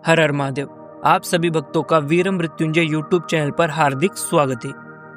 हर हर महादेव। आप सभी भक्तों का वीर मृत्युंजय यूट्यूब चैनल पर हार्दिक स्वागत है।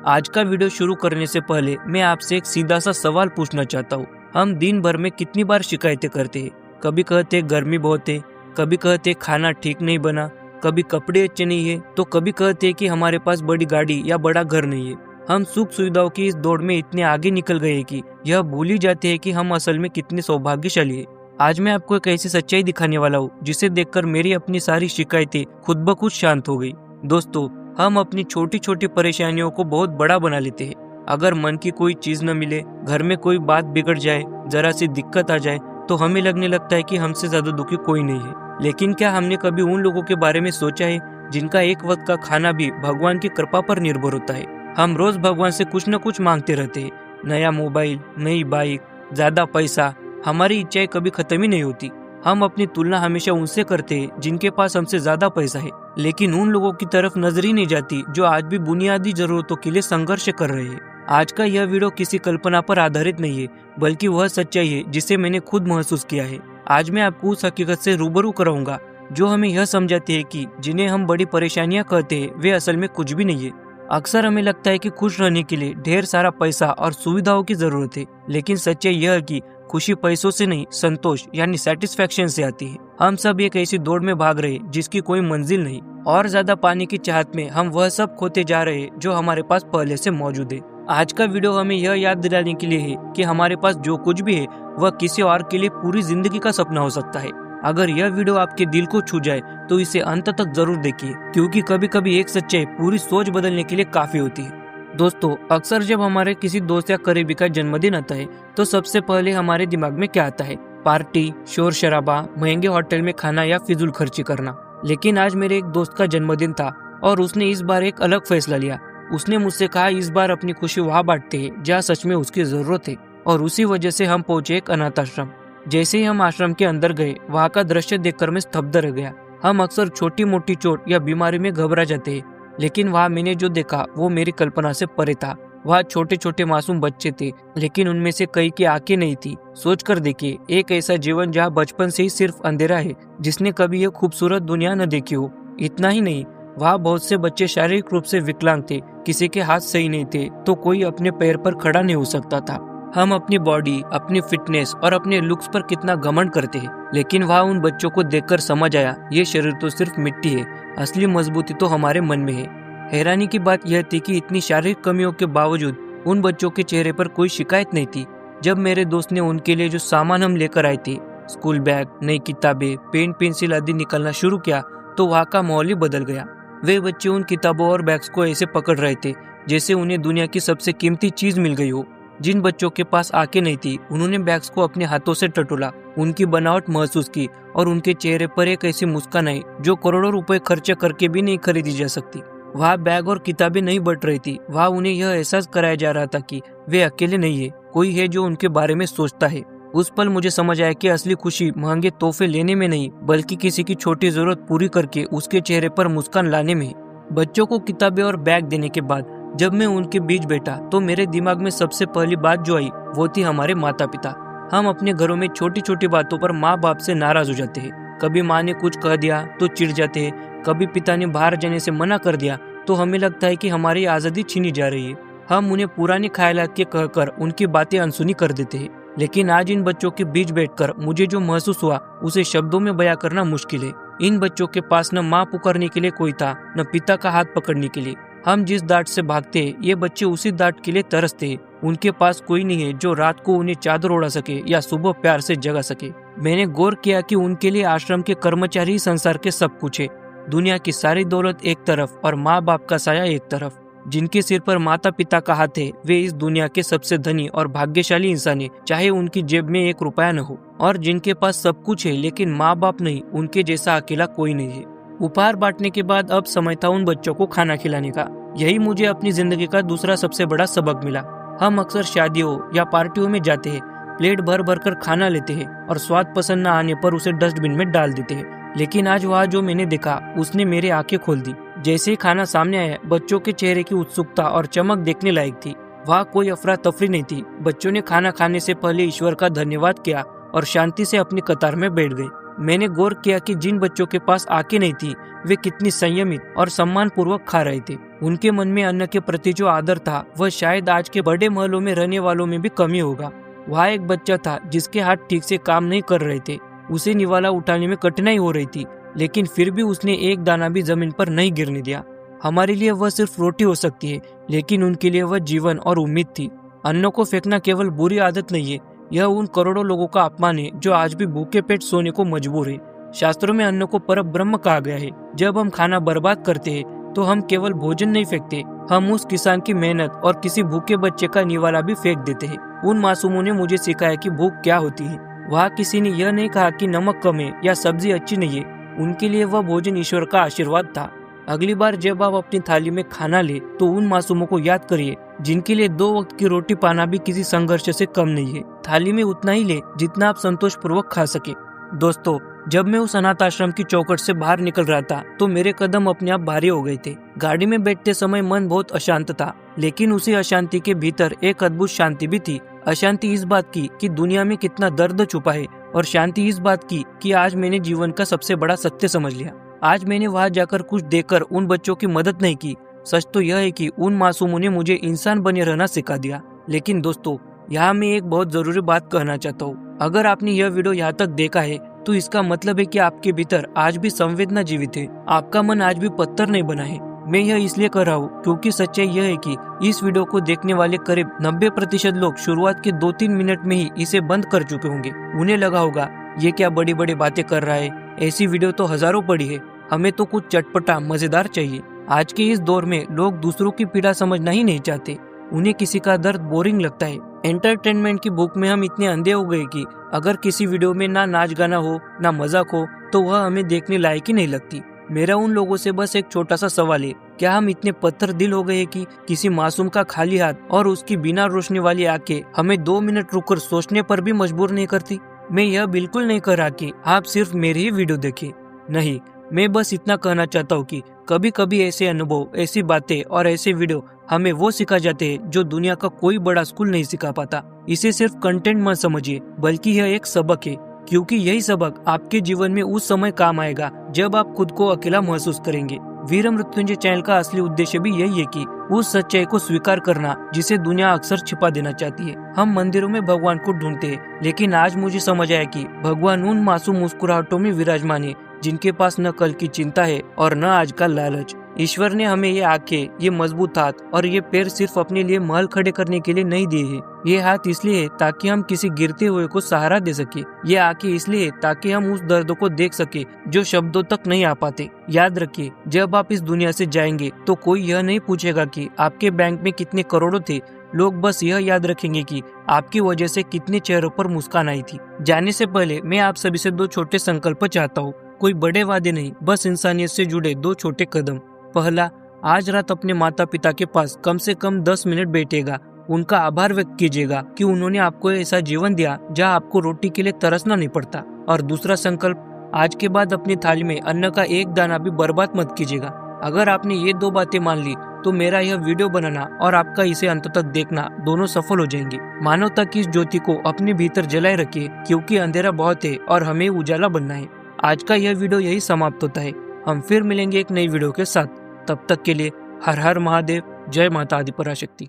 आज का वीडियो शुरू करने से पहले मैं आपसे एक सीधा सा सवाल पूछना चाहता हूँ। हम दिन भर में कितनी बार शिकायतें करते हैं। कभी कहते गर्मी बहुत है, कभी कहते खाना ठीक नहीं बना, कभी कपड़े अच्छे नहीं है, तो कभी कहते कि हमारे पास बड़ी गाड़ी या बड़ा घर नहीं है। हम सुख सुविधाओं की इस दौड़ में इतने आगे निकल गए कि यह भूल ही जाते हैं कि हम असल में कितने सौभाग्यशाली है। आज मैं आपको एक ऐसी सच्चाई दिखाने वाला हूँ जिसे देखकर मेरी अपनी सारी शिकायतें खुद ब खुद शांत हो गई। दोस्तों, हम अपनी छोटी छोटी परेशानियों को बहुत बड़ा बना लेते हैं। अगर मन की कोई चीज न मिले, घर में कोई बात बिगड़ जाए, जरा सी दिक्कत आ जाए, तो हमें लगने लगता है कि हमसे ज्यादा दुखी कोई नहीं है। लेकिन क्या हमने कभी उन लोगों के बारे में सोचा है जिनका एक वक्त का खाना भी भगवान की कृपा पर निर्भर होता है। हम रोज भगवान से कुछ न कुछ मांगते रहते हैं, नया मोबाइल, नई बाइक, ज्यादा पैसा। हमारी इच्छाएं कभी खत्म ही नहीं होती। हम अपनी तुलना हमेशा उनसे करते हैं जिनके पास हमसे ज्यादा पैसा है, लेकिन उन लोगों की तरफ नजर ही नहीं जाती जो आज भी बुनियादी जरूरतों के लिए संघर्ष कर रहे हैं। आज का यह वीडियो किसी कल्पना पर आधारित नहीं है, बल्कि वह सच्चाई है जिसे मैंने खुद महसूस किया है। आज मैं आपको उस हकीकत से रूबरू कराऊंगा जो हमें यह समझाती है कि जिन्हें हम बड़ी परेशानियां कहते हैं वे असल में कुछ भी नहीं है। अक्सर हमें लगता है कि खुश रहने के लिए ढेर सारा पैसा और सुविधाओं की जरूरत है, लेकिन सच्चाई यह है कि खुशी पैसों से नहीं, संतोष यानी सेटिस्फेक्शन से आती है। हम सब एक ऐसी दौड़ में भाग रहे हैं जिसकी कोई मंजिल नहीं, और ज्यादा पाने की चाहत में हम वह सब खोते जा रहे हैं जो हमारे पास पहले से मौजूद है। आज का वीडियो हमें यह याद दिलाने के लिए है कि हमारे पास जो कुछ भी है वह किसी और के लिए पूरी जिंदगी का सपना हो सकता है। अगर यह वीडियो आपके दिल को छू जाए तो इसे अंत तक जरूर देखिए, क्योंकि कभी कभी एक सच्चाई पूरी सोच बदलने के लिए काफी होती है। दोस्तों, अक्सर जब हमारे किसी दोस्त या करीबी का जन्मदिन आता है तो सबसे पहले हमारे दिमाग में क्या आता है? पार्टी, शोर शराबा, महंगे होटल में खाना या फिजूल खर्ची करना। लेकिन आज मेरे एक दोस्त का जन्मदिन था और उसने इस बार एक अलग फैसला लिया। उसने मुझसे कहा इस बार अपनी खुशी वहाँ बांटते हैं जहाँ सच में उसकी जरूरत है, और उसी वजह से हम पहुंचे एक अनाथ आश्रम। जैसे ही हम आश्रम के अंदर गए, वहाँ का दृश्य देखकर मैं स्तब्ध रह गया। हम अक्सर छोटी मोटी चोट या बीमारी में घबरा जाते हैं, लेकिन वहाँ मैंने जो देखा वो मेरी कल्पना से परे था। वहाँ छोटे छोटे मासूम बच्चे थे, लेकिन उनमें से कई की आंखें नहीं थी। सोच कर देखिए, एक ऐसा जीवन जहाँ बचपन से ही सिर्फ अंधेरा है, जिसने कभी यह खूबसूरत दुनिया न देखी हो। इतना ही नहीं, वहाँ बहुत से बच्चे शारीरिक रूप से विकलांग थे, किसी के हाथ सही नहीं थे तो कोई अपने पैर पर खड़ा नहीं हो सकता था। हम अपनी बॉडी, अपनी फिटनेस और अपने लुक्स पर कितना घमंड करते हैं, लेकिन वहाँ उन बच्चों को देखकर समझ आया ये शरीर तो सिर्फ मिट्टी है, असली मजबूती तो हमारे मन में है। हैरानी की बात यह थी कि इतनी शारीरिक कमियों के बावजूद उन बच्चों के चेहरे पर कोई शिकायत नहीं थी। जब मेरे दोस्त ने उनके लिए जो सामान हम लेकर आए थे, स्कूल बैग, नई किताबें, पेन, पेंसिल आदि निकलना शुरू किया, तो वहाँ का माहौल ही बदल गया। वे बच्चे उन किताबों और बैग्स को ऐसे पकड़ रहे थे जैसे उन्हें दुनिया की सबसे कीमती चीज मिल गई हो। जिन बच्चों के पास आंखें नहीं थी, उन्होंने बैग्स को अपने हाथों से टटोला, उनकी बनावट महसूस की, और उनके चेहरे पर एक ऐसी मुस्कान आई जो करोड़ों रुपए खर्च करके भी नहीं खरीदी जा सकती। वहाँ बैग और किताबें नहीं बट रही थी, वहाँ उन्हें यह एहसास कराया जा रहा था कि वे अकेले नहीं है, कोई है जो उनके बारे में सोचता है। उस पल मुझे समझ आया कि असली खुशी महंगे तोहफे लेने में नहीं, बल्कि किसी की छोटी जरूरत पूरी करके उसके चेहरे पर मुस्कान लाने में है। बच्चों को किताबें और बैग देने के बाद जब मैं उनके बीच बैठा तो मेरे दिमाग में सबसे पहली बात जो आई वो थी हमारे माता पिता। हम अपने घरों में छोटी छोटी बातों पर माँ बाप से नाराज हो जाते हैं। कभी माँ ने कुछ कह दिया तो चिढ़ जाते हैं, कभी पिता ने बाहर जाने से मना कर दिया तो हमें लगता है कि हमारी आजादी छीनी जा रही है। हम उन्हें पुराने ख्यालात के कहकर उनकी बातें अनसुनी कर देते हैं। लेकिन आज इन बच्चों के बीच बैठकर मुझे जो महसूस हुआ उसे शब्दों में बयां करना मुश्किल है। इन बच्चों के पास न माँ पुकारने के लिए कोई था, न पिता का हाथ पकड़ने के लिए। हम जिस डांट से भागते हैं, ये बच्चे उसी डांट के लिए तरसते हैं। उनके पास कोई नहीं है जो रात को उन्हें चादर ओढ़ा सके या सुबह प्यार से जगा सके। मैंने गौर किया कि उनके लिए आश्रम के कर्मचारी ही संसार के सब कुछ है। दुनिया की सारी दौलत एक तरफ और माँ बाप का साया एक तरफ। जिनके सिर पर माता पिता का हाथ है वे इस दुनिया के सबसे धनी और भाग्यशाली इंसान है, चाहे उनकी जेब में एक रुपया न हो। और जिनके पास सब कुछ है लेकिन माँ बाप नहीं, उनके जैसा अकेला कोई नहीं है। उपहार बांटने के बाद अब समय था उन बच्चों को खाना खिलाने का। यही मुझे अपनी जिंदगी का दूसरा सबसे बड़ा सबक मिला। हम अक्सर शादियों या पार्टियों में जाते हैं, प्लेट भर भर कर खाना लेते हैं और स्वाद पसंद न आने पर उसे डस्टबिन में डाल देते हैं। लेकिन आज वहाँ जो मैंने देखा उसने मेरी आंखें खोल दी। जैसे ही खाना सामने आया, बच्चों के चेहरे की उत्सुकता और चमक देखने लायक थी। वहाँ कोई अफरा तफरी नहीं थी। बच्चों ने खाना खाने से पहले ईश्वर का धन्यवाद किया और शांति से अपनी कतार में बैठ गए। मैंने गौर किया कि जिन बच्चों के पास आंखें नहीं थी वे कितनी संयमित और सम्मान पूर्वक खा रहे थे। उनके मन में अन्न के प्रति जो आदर था वह शायद आज के बड़े महलों में रहने वालों में भी कमी होगा। वहाँ एक बच्चा था जिसके हाथ ठीक से काम नहीं कर रहे थे। उसे निवाला उठाने में कठिनाई हो रही थी, लेकिन फिर भी उसने एक दाना भी जमीन पर नहीं गिरने दिया। हमारे लिए वह सिर्फ रोटी हो सकती है, लेकिन उनके लिए वह जीवन और उम्मीद थी। अन्न को फेंकना केवल बुरी आदत नहीं है, यह उन करोड़ों लोगों का अपमान है जो आज भी भूखे पेट सोने को मजबूर है। शास्त्रों में अन्न को परम ब्रह्म कहा गया है। जब हम खाना बर्बाद करते हैं तो हम केवल भोजन नहीं फेंकते, हम उस किसान की मेहनत और किसी भूखे बच्चे का निवाला भी फेंक देते हैं। उन मासूमों ने मुझे सिखाया कि भूख क्या होती है। वहाँ किसी ने यह नहीं कहा कि नमक कम है या सब्जी अच्छी नहीं है, उनके लिए वह भोजन ईश्वर का आशीर्वाद था। अगली बार जब आप अपनी थाली में खाना ले तो उन मासूमों को याद करिए जिनके लिए 2 वक्त की रोटी पाना भी किसी संघर्ष से कम नहीं है। थाली में उतना ही ले जितना आप संतोष पूर्वक खा सके। दोस्तों, जब मैं उस अनाथ आश्रम की चौखट से बाहर निकल रहा था तो मेरे कदम अपने आप भारी हो गए थे। गाड़ी में बैठते समय मन बहुत अशांत था, लेकिन उसी अशांति के भीतर एक अद्भुत शांति भी थी। अशांति इस बात की कि दुनिया में कितना दर्द छुपा है, और शांति इस बात की कि आज मैंने जीवन का सबसे बड़ा सत्य समझ लिया। आज मैंने वहां जाकर कुछ देकर उन बच्चों की मदद नहीं की। सच तो यह है कि उन मासूमों ने मुझे इंसान बने रहना सिखा दिया। लेकिन दोस्तों, यहाँ मैं एक बहुत जरूरी बात कहना चाहता हूँ। अगर आपने यह वीडियो यहाँ तक देखा है तो इसका मतलब है कि आपके भीतर आज भी संवेदना जीवित है, आपका मन आज भी पत्थर नहीं बना है। मैं यह इसलिए कर रहा हूँ क्योंकि सच्चाई यह है कि इस वीडियो को देखने वाले करीब 90% लोग शुरुआत के 2-3 मिनट में ही इसे बंद कर चुके होंगे। उन्हें लगा होगा ये क्या बड़ी बड़ी बातें कर रहा है, ऐसी वीडियो तो हजारों पड़ी है, हमें तो कुछ चटपटा मजेदार चाहिए। आज के इस दौर में लोग दूसरों की पीड़ा समझना ही नहीं चाहते, उन्हें किसी का दर्द बोरिंग लगता है। एंटरटेनमेंट की भूख में हम इतने अंधे हो गए कि अगर किसी वीडियो में ना नाच गाना हो ना मजाक हो तो वह हमें देखने लायक ही नहीं लगती। मेरा उन लोगों से बस एक छोटा सा सवाल है, क्या हम इतने पत्थर दिल हो गए कि किसी मासूम का खाली हाथ और उसकी बिना रोशनी वाली आंखें हमें 2 मिनट रुककर सोचने पर भी मजबूर नहीं करती? मैं यह बिल्कुल नहीं कह रहा कि आप सिर्फ मेरी ही वीडियो देखें, नहीं, मैं बस इतना कहना चाहता हूँ कि कभी कभी ऐसे अनुभव, ऐसी बातें और ऐसे वीडियो हमें वो सिखा जाते हैं जो दुनिया का कोई बड़ा स्कूल नहीं सिखा पाता। इसे सिर्फ कंटेंट मत समझिए, बल्कि यह एक सबक है, क्योंकि यही सबक आपके जीवन में उस समय काम आएगा जब आप खुद को अकेला महसूस करेंगे। वीर मृत्युंजय चैनल का असली उद्देश्य भी यही है कि उस सच्चाई को स्वीकार करना जिसे दुनिया अक्सर छिपा देना चाहती है। हम मंदिरों में भगवान को ढूंढते हैं, लेकिन आज मुझे समझ आया कि भगवान उन मासूम मुस्कुराहटों में विराजमान है जिनके पास न कल की चिंता है और न आज का लालच। ईश्वर ने हमें ये आंखें, ये मजबूत हाथ और ये पैर सिर्फ अपने लिए महल खड़े करने के लिए नहीं दिए हैं। ये हाथ इसलिए है ताकि हम किसी गिरते हुए को सहारा दे सके। ये आंखें इसलिए ताकि हम उस दर्द को देख सके जो शब्दों तक नहीं आ पाते। याद रखिए, जब आप इस दुनिया से जाएंगे तो कोई यह नहीं पूछेगा कि आपके बैंक में कितने करोड़ों थे। लोग बस यह याद रखेंगे कि आपकी वजह से कितने चेहरों पर मुस्कान आई थी। जाने से पहले मैं आप सभी से 2 छोटे संकल्प चाहता हूँ। कोई बड़े वादे नहीं, बस इंसानियत से जुड़े 2 छोटे कदम। पहला, आज रात अपने माता पिता के पास कम से कम 10 मिनट बैठेगा, उनका आभार व्यक्त कीजिएगा कि उन्होंने आपको ऐसा जीवन दिया जहां आपको रोटी के लिए तरसना नहीं पड़ता। और दूसरा संकल्प, आज के बाद अपनी थाली में अन्न का एक दाना भी बर्बाद मत कीजिएगा। अगर आपने ये 2 बातें मान ली तो मेरा यह वीडियो बनाना और आपका इसे अंत तक देखना दोनों सफल हो जाएंगे। मानवता की इस ज्योति को अपने भीतर जलाए रखिए, क्योंकि अंधेरा बहुत है और हमें उजाला बनना है। आज का यह वीडियो यही समाप्त होता है। हम फिर मिलेंगे एक नई वीडियो के साथ। तब तक के लिए हर हर महादेव, जय माता आदिपराशक्ति।